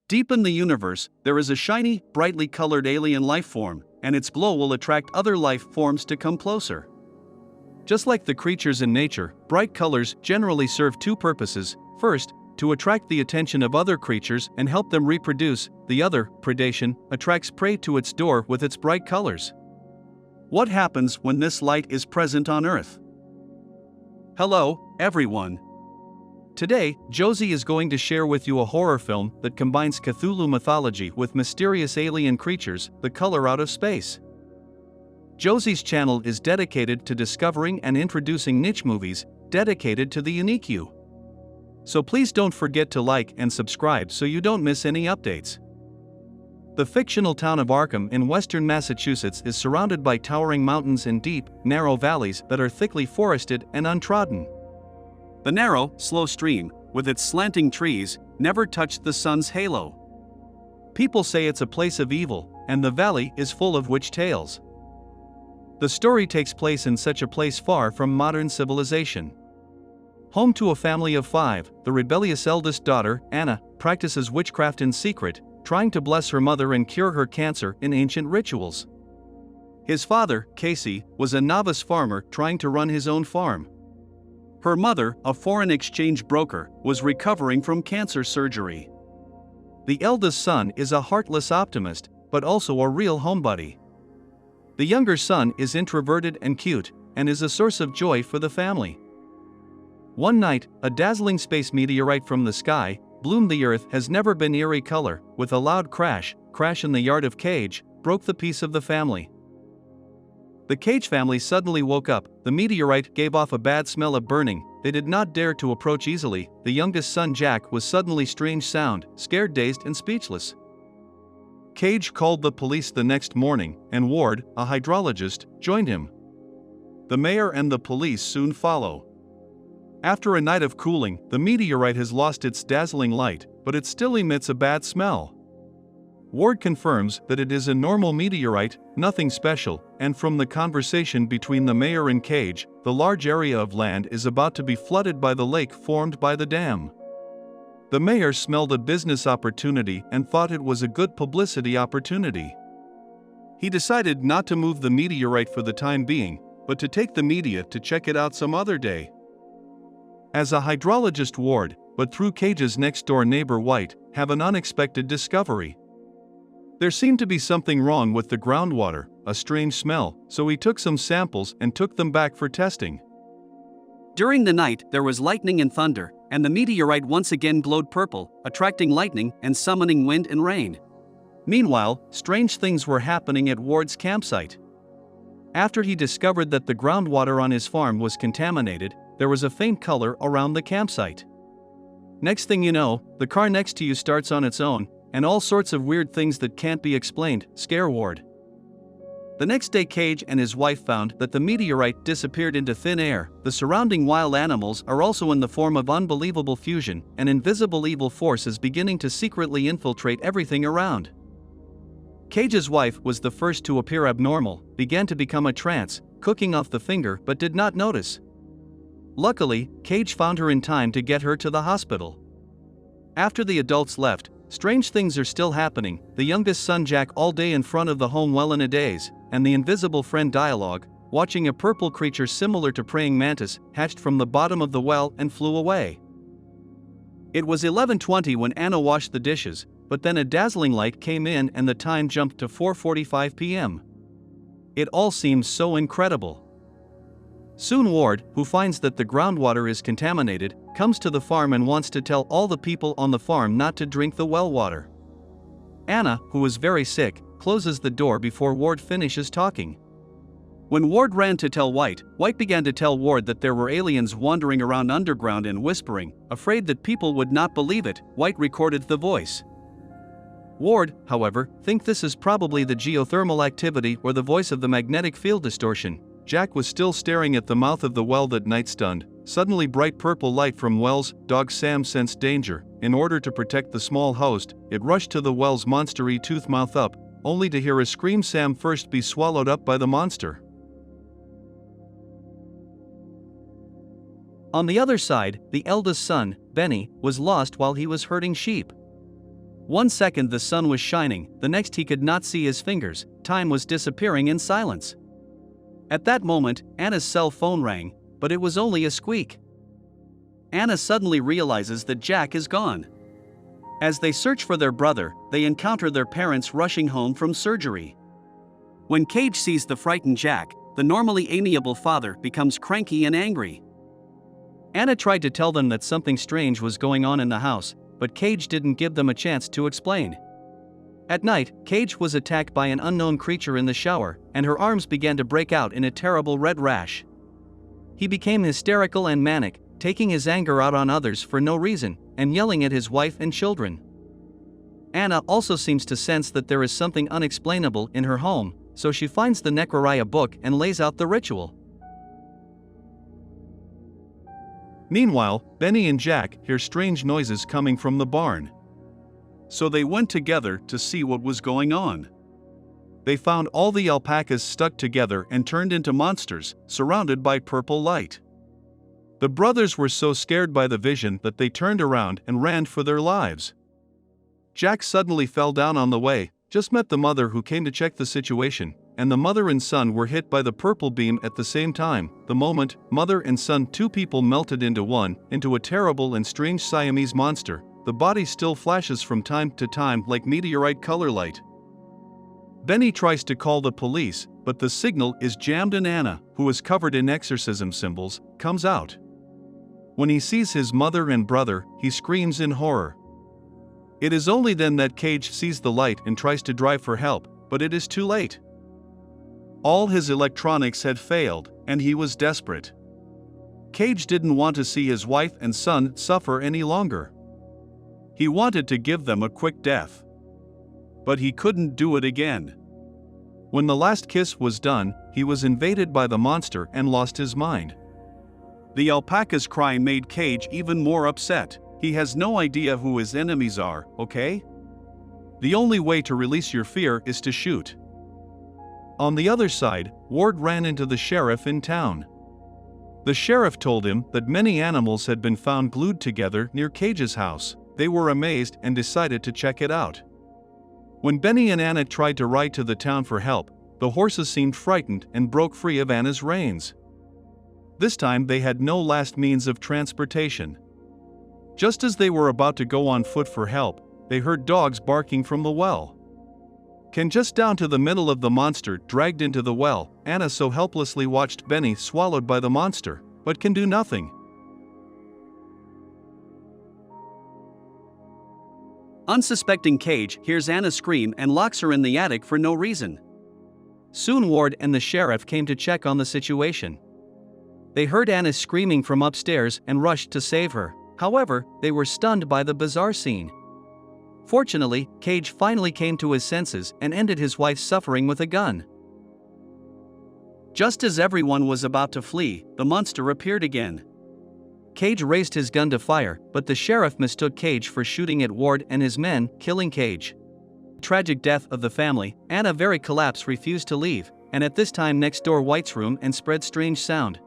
Deep in the universe, there is a shiny, brightly colored alien life form, and its glow will attract other life forms to come closer. Just like the creatures in nature, bright colors generally serve two purposes. First, to attract the attention of other creatures and help them reproduce. The other, predation, attracts prey to its door with its bright colors. What happens when this light is present on Earth? Hello, everyone. Today, Josie is going to share with you a horror film that combines Cthulhu mythology with mysterious alien creatures, the color out of space. Josie's channel is dedicated to discovering and introducing niche movies, dedicated to the unique you. So please don't forget to like and subscribe so you don't miss any updates. The fictional town of Arkham in western Massachusetts is surrounded by towering mountains and deep, narrow valleys that are thickly forested and untrodden. The narrow, slow stream, with its slanting trees, never touched the sun's halo. People say it's a place of evil, and the valley is full of witch tales. The story takes place in such a place far from modern civilization. Home to a family of 5, the rebellious eldest daughter, Anna, practices witchcraft in secret, trying to bless her mother and cure her cancer in ancient rituals. His father, Casey, was a novice farmer trying to run his own farm. Her mother, a foreign exchange broker, was recovering from cancer surgery. The eldest son is a heartless optimist, but also a real homebody. The younger son is introverted and cute, and is a source of joy for the family. One night, a dazzling space meteorite from the sky, bloomed the earth has never been eerie color, with a loud crash in the yard of Cage, broke the peace of the family. The Cage family suddenly woke up. The meteorite gave off a bad smell of burning. They did not dare to approach easily. The youngest son Jack was suddenly strange sound, scared, dazed and speechless. Cage called the police the next morning, and Ward, a hydrologist, joined him. The mayor and the police soon follow. After a night of cooling, the meteorite has lost its dazzling light, but it still emits a bad smell. Ward confirms that it is a normal meteorite, nothing special, and from the conversation between the mayor and Cage, the large area of land is about to be flooded by the lake formed by the dam. The mayor smelled a business opportunity and thought it was a good publicity opportunity. He decided not to move the meteorite for the time being, but to take the media to check it out some other day. As a hydrologist, Ward, but through Cage's next-door neighbor White, have an unexpected discovery. There seemed to be something wrong with the groundwater, a strange smell, so he took some samples and took them back for testing. During the night, there was lightning and thunder, and the meteorite once again glowed purple, attracting lightning and summoning wind and rain. Meanwhile, strange things were happening at Ward's campsite. After he discovered that the groundwater on his farm was contaminated, there was a faint color around the campsite. Next thing you know, the car next to you starts on its own, and all sorts of weird things that can't be explained scare Ward. The next day, Cage and his wife found that the meteorite disappeared into thin air. The surrounding wild animals are also in the form of unbelievable fusion. An invisible evil force is beginning to secretly infiltrate everything around. Cage's wife was the first to appear abnormal, began to become a trance, cooking off the finger, but did not notice. Luckily, Cage found her in time to get her to the hospital. After the adults left, strange things are still happening. The youngest son Jack all day in front of the home well in a daze, and the invisible friend dialogue, watching a purple creature similar to praying mantis, hatched from the bottom of the well and flew away. It was 11:20 when Anna washed the dishes, but then a dazzling light came in and the time jumped to 4:45 p.m. It all seems so incredible. Soon Ward, who finds that the groundwater is contaminated, comes to the farm and wants to tell all the people on the farm not to drink the well water. Anna, who is very sick, closes the door before Ward finishes talking. When Ward ran to tell White, White began to tell Ward that there were aliens wandering around underground and whispering, afraid that people would not believe it. White recorded the voice. Ward, however, thinks this is probably the geothermal activity or the voice of the magnetic field distortion. Jack was still staring at the mouth of the well that night, stunned. Suddenly bright purple light from wells. Dog Sam sensed danger. In order to protect the small host, it rushed to the well's monstery tooth mouth up, only to hear a scream. Sam first be swallowed up by the monster. On the other side, the eldest son, Benny, was lost while he was herding sheep. One second the sun was shining, the next he could not see his fingers, time was disappearing in silence. At that moment, Anna's cell phone rang, but it was only a squeak. Anna suddenly realizes that Jack is gone. As they search for their brother, they encounter their parents rushing home from surgery. When Cage sees the frightened Jack, the normally amiable father becomes cranky and angry. Anna tried to tell them that something strange was going on in the house, but Cage didn't give them a chance to explain. At night, Cage was attacked by an unknown creature in the shower, and her arms began to break out in a terrible red rash. He became hysterical and manic, taking his anger out on others for no reason, and yelling at his wife and children. Anna also seems to sense that there is something unexplainable in her home, so she finds the Necroraya book and lays out the ritual. Meanwhile, Benny and Jack hear strange noises coming from the barn. So they went together to see what was going on. They found all the alpacas stuck together and turned into monsters, surrounded by purple light. The brothers were so scared by the vision that they turned around and ran for their lives. Jack suddenly fell down on the way, just met the mother who came to check the situation, and the mother and son were hit by the purple beam at the same time. The moment, mother and son, two people melted into a terrible and strange Siamese monster. The body still flashes from time to time like meteorite color light. Benny tries to call the police, but the signal is jammed and Anna, who is covered in exorcism symbols, comes out. When he sees his mother and brother, he screams in horror. It is only then that Cage sees the light and tries to drive for help, but it is too late. All his electronics had failed, and he was desperate. Cage didn't want to see his wife and son suffer any longer. He wanted to give them a quick death. But he couldn't do it again. When the last kiss was done, he was invaded by the monster and lost his mind. The alpaca's cry made Cage even more upset. He has no idea who his enemies are, okay? The only way to release your fear is to shoot. On the other side, Ward ran into the sheriff in town. The sheriff told him that many animals had been found glued together near Cage's house. They were amazed and decided to check it out. When Benny and Anna tried to ride to the town for help, the horses seemed frightened and broke free of Anna's reins. This time they had no last means of transportation. Just as they were about to go on foot for help, they heard dogs barking from the well. Ken just down to the middle of the monster dragged into the well. Anna so helplessly watched Benny swallowed by the monster, but can do nothing. Unsuspecting Cage hears Anna scream and locks her in the attic for no reason. Soon Ward and the sheriff came to check on the situation. They heard Anna screaming from upstairs and rushed to save her. However, they were stunned by the bizarre scene. Fortunately, Cage finally came to his senses and ended his wife's suffering with a gun. Just as everyone was about to flee, the monster appeared again. Cage raised his gun to fire, but the sheriff mistook Cage for shooting at Ward and his men, killing Cage. Tragic death of the family. Anna very collapsed, refused to leave, and at this time next door White's room and spread strange sound.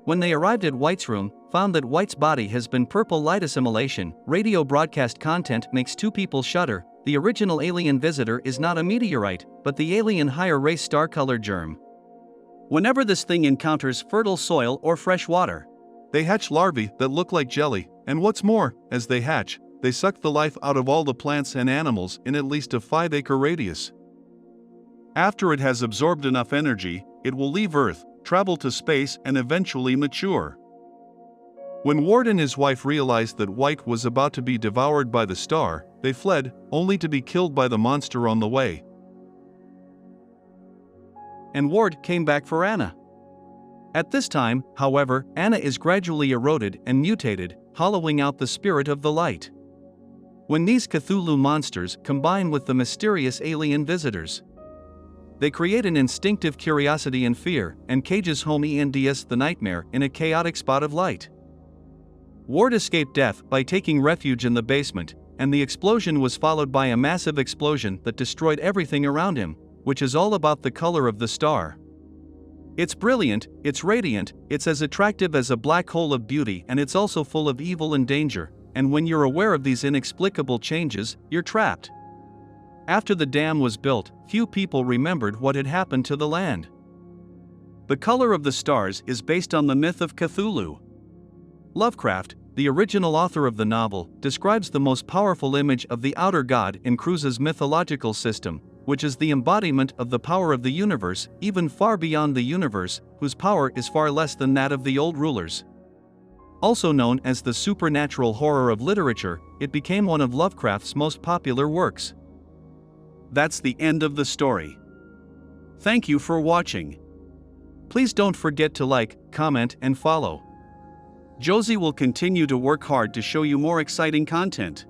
When they arrived at White's room, found that White's body has been purple light assimilation. Radio broadcast content makes two people shudder. The original alien visitor is not a meteorite, but the alien higher race star-colored germ. Whenever this thing encounters fertile soil or fresh water, they hatch larvae that look like jelly, and what's more, as they hatch, they suck the life out of all the plants and animals in at least a 5-acre radius. After it has absorbed enough energy, it will leave Earth, travel to space, and eventually mature. When Ward and his wife realized that White was about to be devoured by the star, they fled, only to be killed by the monster on the way. And Ward came back for Anna. At this time, however, Anna is gradually eroded and mutated, hollowing out the spirit of the light. When these Cthulhu monsters combine with the mysterious alien visitors, they create an instinctive curiosity and fear, and Cage's home ends the nightmare in a chaotic spot of light. Ward escaped death by taking refuge in the basement, and the explosion was followed by a massive explosion that destroyed everything around him, which is all about the color of the star. It's brilliant, it's radiant, it's as attractive as a black hole of beauty, and it's also full of evil and danger, and when you're aware of these inexplicable changes, you're trapped. After the dam was built, few people remembered what had happened to the land. The color of the stars is based on the myth of Cthulhu. Lovecraft, the original author of the novel, describes the most powerful image of the outer god in Cruse's mythological system, which is the embodiment of the power of the universe, even far beyond the universe, whose power is far less than that of the old rulers. Also known as the supernatural horror of literature, it became one of Lovecraft's most popular works. That's the end of the story. Thank you for watching. Please don't forget to like, comment, and follow. Josie will continue to work hard to show you more exciting content.